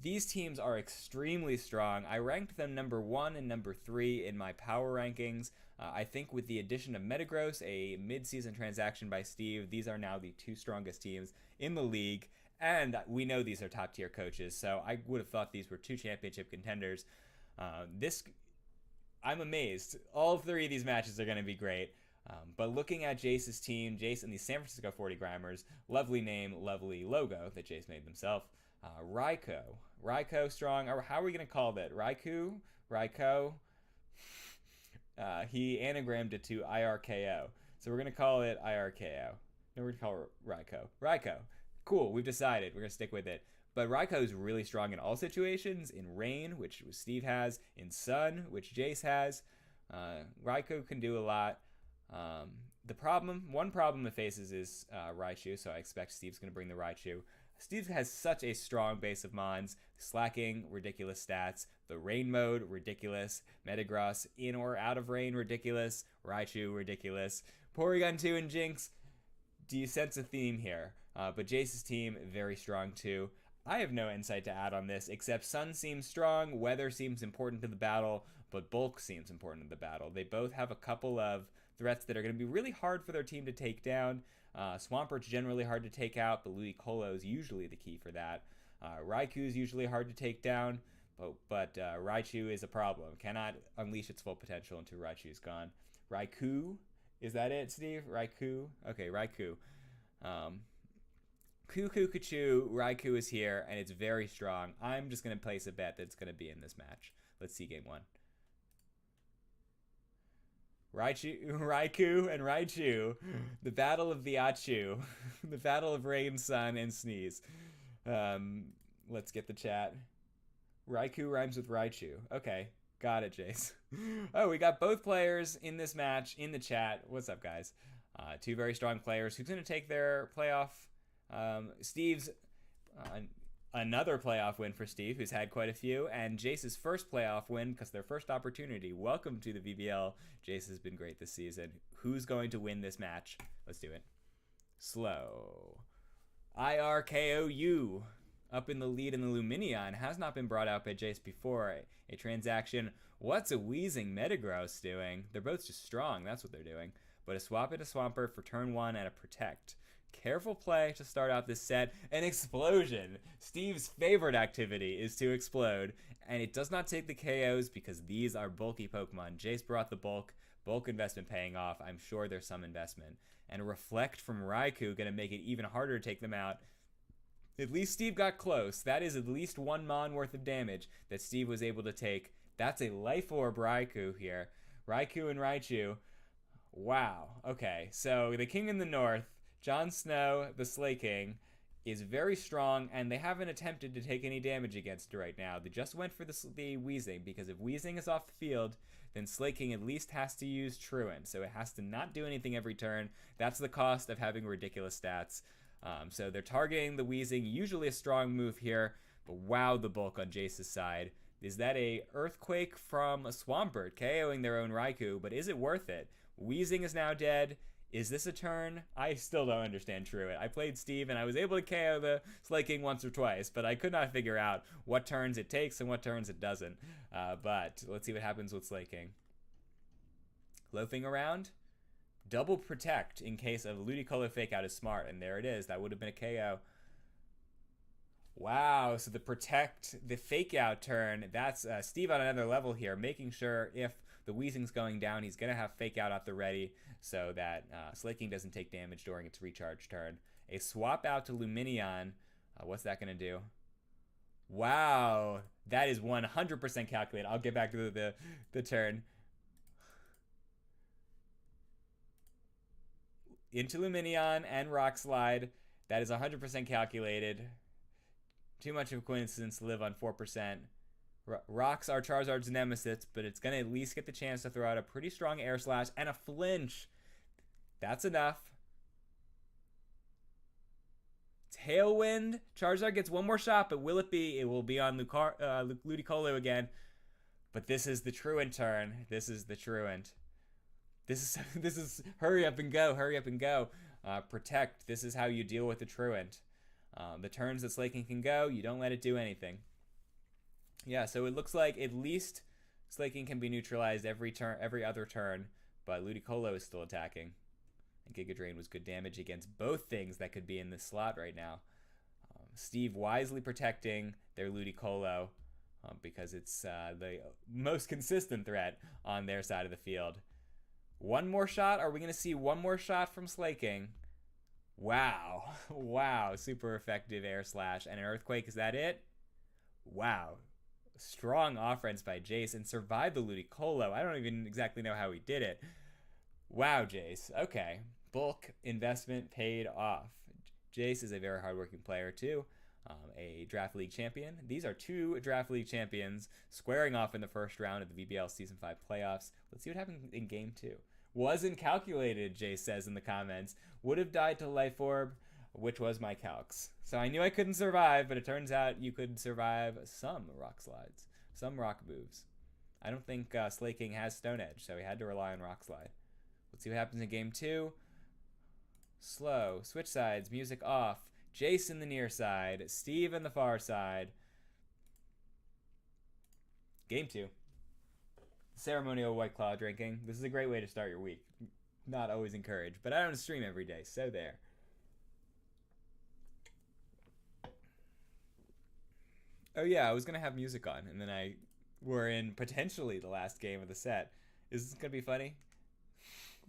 These teams are extremely strong. I ranked them number 1 and number 3 in my power rankings. I think with the addition of Metagross, a mid-season transaction by Steve, these are now the 2 strongest teams in the league. And we know these are top-tier coaches, so I would have thought these were 2 championship contenders. I'm amazed. All 3 of these matches are going to be great. But looking at Jace's team, Jace and the San Francisco 40 Grammars, lovely name, lovely logo that Jace made himself. Raikou strong. Or how are we going to call that? Raikou? He anagrammed it to IRKO. So we're going to call it IRKO. No, we're going to call it Raikou. Cool, we've decided. We're going to stick with it. But Raikou is really strong in all situations. In Rain, which Steve has. In Sun, which Jace has. Raikou can do a lot. One problem it faces is Raichu, so I expect Steve's going to bring the Raichu. Steve has such a strong base of Mons. Slacking, ridiculous stats. The Rain mode, ridiculous. Metagross, in or out of Rain, ridiculous. Raichu, ridiculous. Porygon 2 and Jinx, do you sense a theme here? But Jace's team, very strong too. I have no insight to add on this, except Sun seems strong, Weather seems important to the battle, but Bulk seems important to the battle. They both have a couple of threats that are going to be really hard for their team to take down. Swampert's generally hard to take out, but Ludicolo is usually the key for that. Raikou is usually hard to take down, but Raichu is a problem. Cannot unleash its full potential until Raichu's gone. Raikou? Is that it, Steve? Raikou? Okay, Raikou. Cuckoo, Raikou is here, and it's very strong. I'm just going to place a bet that's going to be in this match. Let's see game 1. Raikou and Raichu, the battle of the Achu, the battle of Rain, Sun, and Sneeze. Let's get the chat. Raikou rhymes with Raichu. Okay, got it, Jace. Oh, we got both players in this match in the chat. What's up, guys? 2 very strong players. Who's going to take their playoff? Steve's another playoff win for Steve, who's had quite a few, and Jace's first playoff win because their first opportunity. Welcome to the VBL. Jace has been great this season. Who's going to win this match? Let's do it. Slow. IRKOU up in the lead in the Lumineon has not been brought out by Jace before. A transaction. What's a wheezing Metagross doing? They're both just strong. That's what they're doing. But a swap and a Swampert for turn 1 and a Protect. Careful play to start out this set. An explosion. Steve's favorite activity is to explode. And it does not take the KOs because these are bulky Pokemon. Jace brought the bulk. Bulk investment paying off. I'm sure there's some investment. And Reflect from Raikou going to make it even harder to take them out. At least Steve got close. That is at least 1 Mon worth of damage that Steve was able to take. That's a Life Orb Raikou here. Raikou and Raichu. Wow. Okay, so the King in the North, Jon Snow, the Slay King, is very strong, and they haven't attempted to take any damage against it right now. They just went for the Weezing, because if Weezing is off the field, then Slaking at least has to use Truant, so it has to not do anything every turn. That's the cost of having ridiculous stats. So they're targeting the Weezing, usually a strong move here, but wow, the bulk on Jace's side. Is that a Earthquake from a Swampert, KOing their own Raikou, but is it worth it? Weezing is now dead. Is this a turn? I still don't understand Truant. I played Steve and I was able to KO the Slaking once or twice, but I could not figure out what turns it takes and what turns it doesn't. But let's see what happens with Slaking. Loafing around. Double Protect in case of Ludicolo Fake Out is smart, and there it is. That would have been a KO. Wow, so the Protect, the Fake Out turn, that's Steve on another level here, making sure if the Weezing's going down, he's going to have Fake Out at the ready so that Slaking doesn't take damage during its recharge turn. A swap out to Lumineon, what's that going to do? Wow, that is 100% calculated. I'll get back to the turn. Into Lumineon and Rock Slide. That is 100% calculated. Too much of a coincidence to live on 4%. Rocks are Charizard's nemesis, but it's going to at least get the chance to throw out a pretty strong Air Slash and a Flinch. That's enough. Tailwind. Charizard gets one more shot, but will it be? It will be on Ludicolo again. But this is the Truant turn. This is the Truant. This is hurry up and go, hurry up and go. Protect. This is how you deal with the Truant. The turns that Slaking can go, you don't let it do anything. Yeah, so it looks like at least Slaking can be neutralized every other turn, but Ludicolo is still attacking. And Giga Drain was good damage against both things that could be in this slot right now. Steve wisely protecting their Ludicolo because it's the most consistent threat on their side of the field. One more shot? Are we going to see one more shot from Slaking? Wow. Wow. Super effective Air Slash and an Earthquake. Is that it? Wow. Strong offense by Jace and survived the Ludicolo. I don't even exactly know how he did it. Wow, Jace. Okay. Bulk investment paid off. Jace is a very hardworking player too. A Draft League champion. These are two Draft League champions squaring off in the first round of the VBL Season 5 playoffs. Let's see what happens in Game 2. Wasn't calculated, Jace says in the comments. Would have died to Life Orb, which was my calcs. So I knew I couldn't survive, but it turns out you could survive some rock slides, some rock moves. I don't think Slaking has Stone Edge, so he had to rely on Rock Slide. Let's see what happens in Game 2. Slow. Switch sides. Music off. Jace in the near side. Steve in the far side. Game 2. Ceremonial White Claw drinking. This is a great way to start your week. Not always encouraged, but I don't stream every day, so there. Oh yeah, I was going to have music on, and then we're in potentially the last game of the set. Is this going to be funny?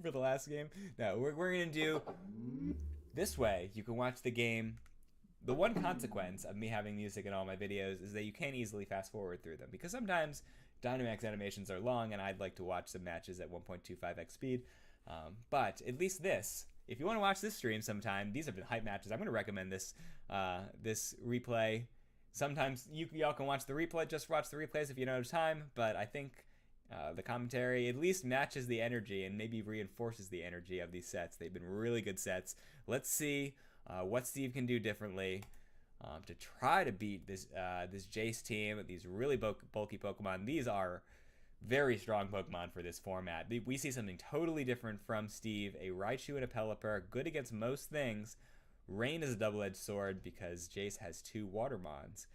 For the last game? No, we're going to do this way. You can watch the game. The one consequence of me having music in all my videos is that you can't easily fast forward through them, because sometimes Dynamax animations are long and I'd like to watch some matches at 1.25x speed. But at least this, if you want to watch this stream sometime, these have been hype matches. I'm going to recommend this this replay. Sometimes y'all can watch the replay, just watch the replays if you don't have time, but I think the commentary at least matches the energy and maybe reinforces the energy of these sets. They've been really good sets. Let's see what Steve can do differently to try to beat this Jace team, these really bulky Pokemon. These are very strong Pokemon for this format. We see something totally different from Steve. A Raichu and a Pelipper, good against most things. Rain is a double-edged sword because Jace has two Watermons.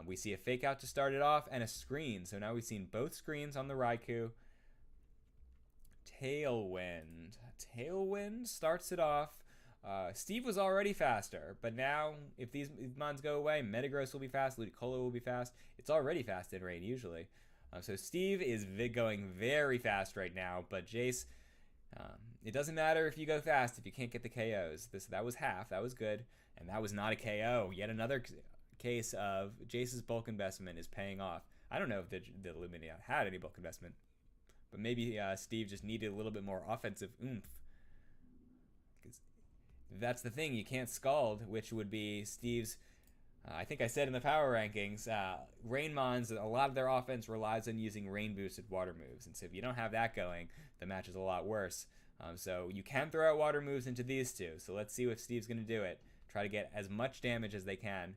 We see a Fake Out to start it off and a Screen. So now we've seen both screens on the Raikou. Tailwind. Tailwind starts it off. Steve was already faster, but now if these mons go away, Metagross will be fast, Ludicolo will be fast. It's already fast in Rain usually. So Steve is going very fast right now, but Jace, it doesn't matter if you go fast if you can't get the KOs. That was half, that was good, and that was not a KO. Yet another case of Jace's bulk investment is paying off. I don't know if the Lumineon had any bulk investment, but maybe Steve just needed a little bit more offensive oomph. that's the thing. You can't Scald, which would be Steve's. I think I said in the power rankings, Rain Mons, a lot of their offense relies on using rain boosted water moves. And so if you don't have that going, the match is a lot worse. So you can throw out water moves into these two. So let's see if Steve's going to do it. Try to get as much damage as they can.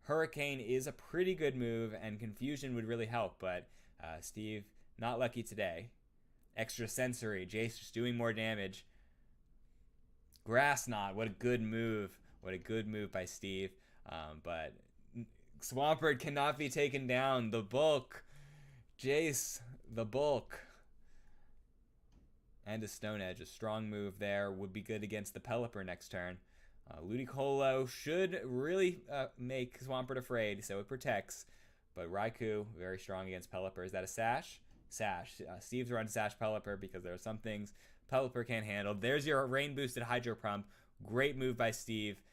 Hurricane is a pretty good move, and Confusion would really help, but Steve, not lucky today. Extra Sensory, Jace just doing more damage. Grass Knot, what a good move. What a good move by Steve. But Swampert cannot be taken down. The bulk. Jace, the bulk. And a Stone Edge, a strong move there. Would be good against the Pelipper next turn. Ludicolo should really make Swampert afraid, so it protects. But Raikou, very strong against Pelipper. Is that a Sash? Sash. Steve's run Sash Pelipper because there are some things Pelipper can't handle. There's your rain-boosted Hydro Pump. Great move by Steve.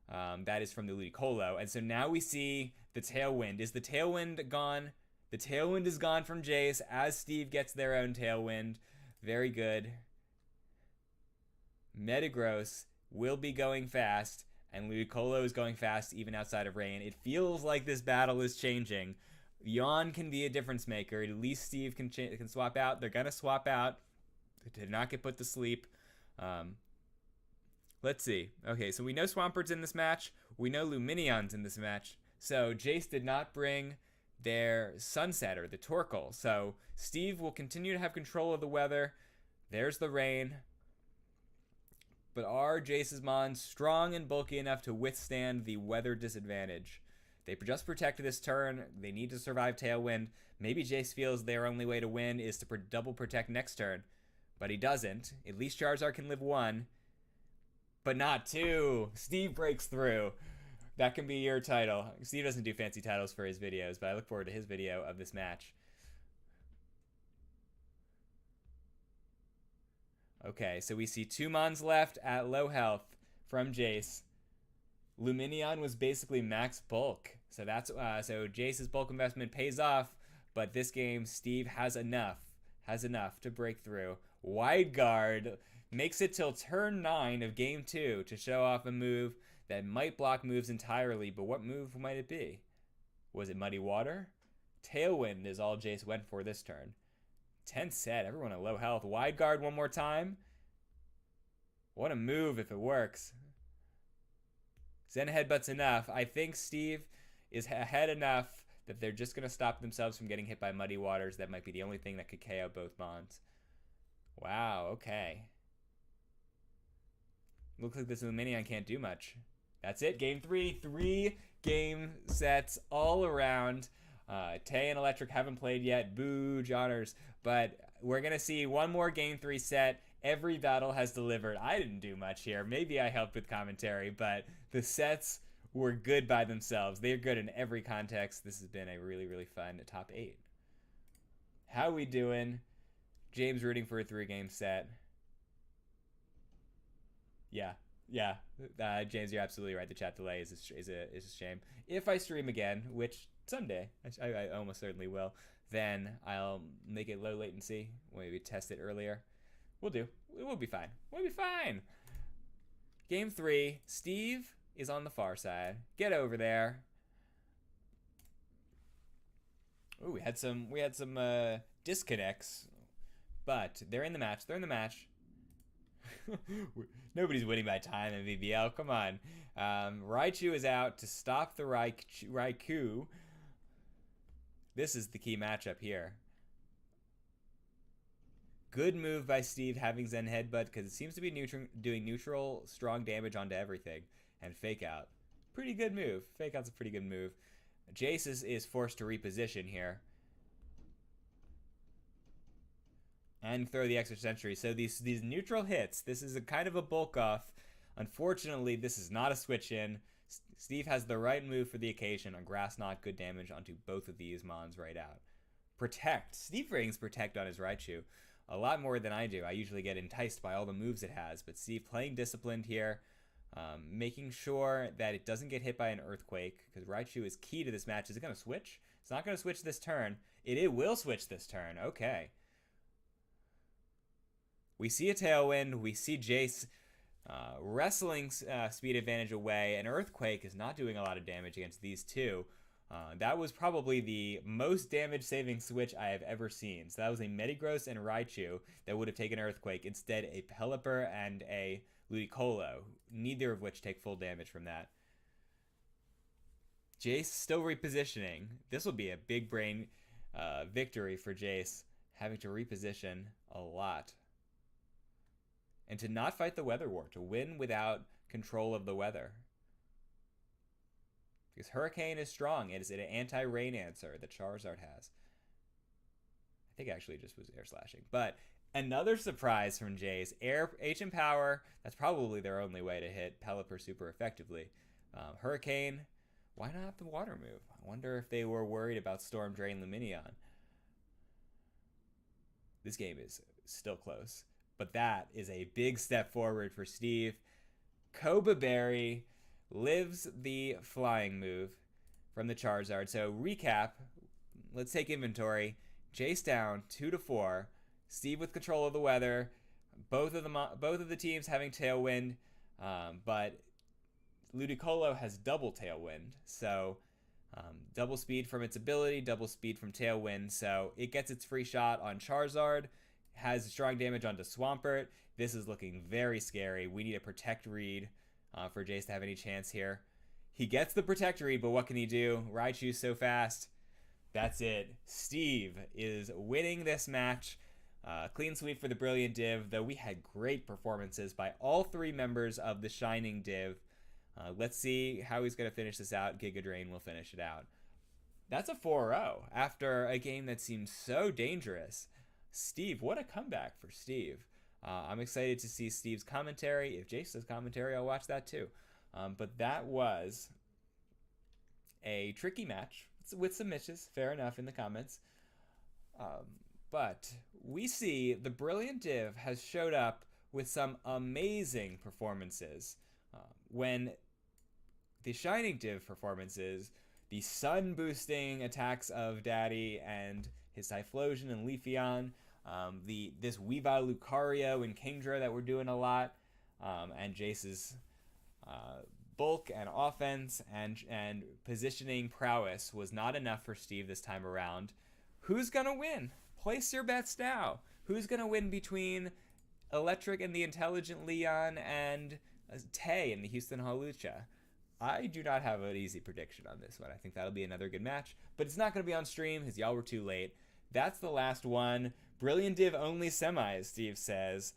That is from the Ludicolo. And so now we see the Tailwind. Is the Tailwind gone? The Tailwind is gone from Jace as Steve gets their own Tailwind. Very good. Metagross will be going fast, and Ludicolo is going fast even outside of rain. It feels like this battle is changing. Yawn can be a difference maker. At least Steve can swap out. They're going to swap out to not get put to sleep. Let's see. Okay, so we know Swampert's in this match. We know Luminion's in this match. So Jace did not bring their Sunsetter, the Torkoal. So Steve will continue to have control of the weather. There's the rain. But are Jace's Mons strong and bulky enough to withstand the weather disadvantage? They just protected this turn. They need to survive Tailwind. Maybe Jace feels their only way to win is to double protect next turn. But he doesn't. At least Charizard can live one. But not two. Steve breaks through. That can be your title. Steve doesn't do fancy titles for his videos, but I look forward to his video of this match. Okay, so we see 2 Mons left at low health from Jace. Luminion was basically max bulk. So that's so Jace's bulk investment pays off, but this game Steve has enough to break through. Wide Guard makes it till turn 9 of game 2 to show off a move that might block moves entirely, but what move might it be? Was it Muddy Water? Tailwind is all Jace went for this turn. 10th set, everyone at low health. Wide Guard one more time. What a move if it works. Zen Headbutt's enough. I think Steve is ahead enough that they're just going to stop themselves from getting hit by Muddy Waters. That might be the only thing that could KO both Mons. Wow, okay. Looks like this Luminion can't do much. That's it, game 3. 3 game sets all around. Tay and Electric haven't played yet. Boo, Johners. But we're going to see one more game 3 set. Every battle has delivered. I didn't do much here. Maybe I helped with commentary, but the sets were good by themselves. They're good in every context. This has been a really, really fun top 8. How we doing? James rooting for a 3-game set. Yeah. James, you're absolutely right. The chat delay is a shame. If I stream again, which someday I almost certainly will, then I'll make it low latency. Maybe test it earlier. We'll do. We'll be fine. We'll be fine. Game 3. Steve is on the far side. Get over there. Ooh, we had some disconnects, but they're in the match. Nobody's winning by time in VBL. Come on. Raichu is out to stop the Raikou. This is the key matchup here. Good move by Steve having Zen Headbutt because it seems to be doing neutral, strong damage onto everything. And Fake Out. Pretty good move. Fake Out's a pretty good move. Jace is forced to reposition here. And throw the extra sentry. So these neutral hits, this is a kind of a bulk off. Unfortunately, this is not a switch in. Steve has the right move for the occasion on Grass Knot. Good damage onto both of these Mons right out. Protect. Steve brings Protect on his Raichu. A lot more than I do. I usually get enticed by all the moves it has. But Steve playing disciplined here. Making sure that it doesn't get hit by an Earthquake. Because Raichu is key to this match. Is it going to switch? It's not going to switch this turn. It will switch this turn. Okay. We see a Tailwind. We see Jace wrestling speed advantage away, and Earthquake is not doing a lot of damage against these two. That was probably the most damage-saving switch I have ever seen. So that was a Metagross and Raichu that would have taken Earthquake. Instead, a Pelipper and a Ludicolo, neither of which take full damage from that. Jace still repositioning. This will be a big brain victory for Jace, having to reposition a lot. And to not fight the Weather War, to win without control of the weather. Because Hurricane is strong. It is an anti-rain answer that Charizard has. I think actually it just was air slashing. But another surprise from Jace. Air HM Power, that's probably their only way to hit Pelipper super effectively. Hurricane, why not the water move? I wonder if they were worried about Storm Drain Lumineon. This game is still close. But that is a big step forward for Steve. Koba Berry lives the flying move from the Charizard. So recap, let's take inventory. Jace down 2-4. Steve with control of the weather. Both of the teams having Tailwind, but Ludicolo has double Tailwind. So double speed from its ability, double speed from Tailwind. So it gets its free shot on Charizard. Has strong damage onto Swampert. This is looking very scary. We need a Protect Read for Jace to have any chance here. He gets the Protect Read, but what can he do? Raichu's so fast. That's it. Steve is winning this match. Clean sweep for the Brilliant Div, though we had great performances by all three members of the Shining Div. Let's see how he's going to finish this out. Giga Drain will finish it out. That's a 4-0 after a game that seemed so dangerous. Steve, what a comeback for Steve. I'm excited to see Steve's commentary. If Jace does commentary, I'll watch that too. But that was a tricky match with some misses. Fair enough in the comments. But we see the Brilliant Div has showed up with some amazing performances. When the Shining Div performances, the sun-boosting attacks of Daddy and his Typhlosion and Leafeon, this Weavile Lucario and Kingdra that we're doing a lot, and Jace's bulk and offense and positioning prowess was not enough for Steve this time around. Who's gonna win? Place your bets now. Who's gonna win between Electric and the Intelligent Leon and Tay and the Houston Hawlucha? I do not have an easy prediction on this one. I think that'll be another good match, but it's not going to be on stream because y'all were too late. That's the last one. Brilliant Div only semis, Steve says.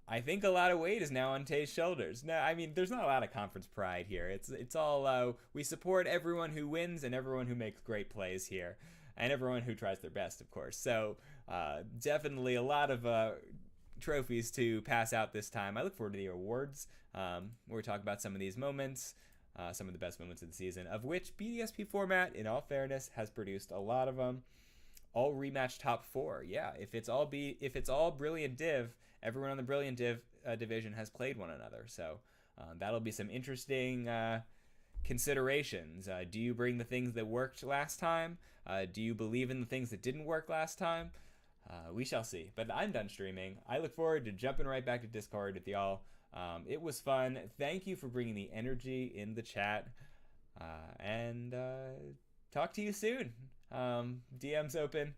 I think a lot of weight is now on Tay's shoulders. No, I mean, there's not a lot of conference pride here. It's all, we support everyone who wins and everyone who makes great plays here. And everyone who tries their best, of course. So, definitely a lot of trophies to pass out this time. I look forward to the awards, where we talk about some of these moments. Some of the best moments of the season, of which BDSP format, in all fairness, has produced a lot of them. All rematch top 4. Yeah, if it's all Brilliant Div, everyone on the Brilliant Div division has played one another. So that'll be some interesting considerations. Do you bring the things that worked last time? Do you believe in the things that didn't work last time? We shall see. But I'm done streaming. I look forward to jumping right back to Discord with y'all. It was fun. Thank you for bringing the energy in the chat. And talk to you soon. DM's open.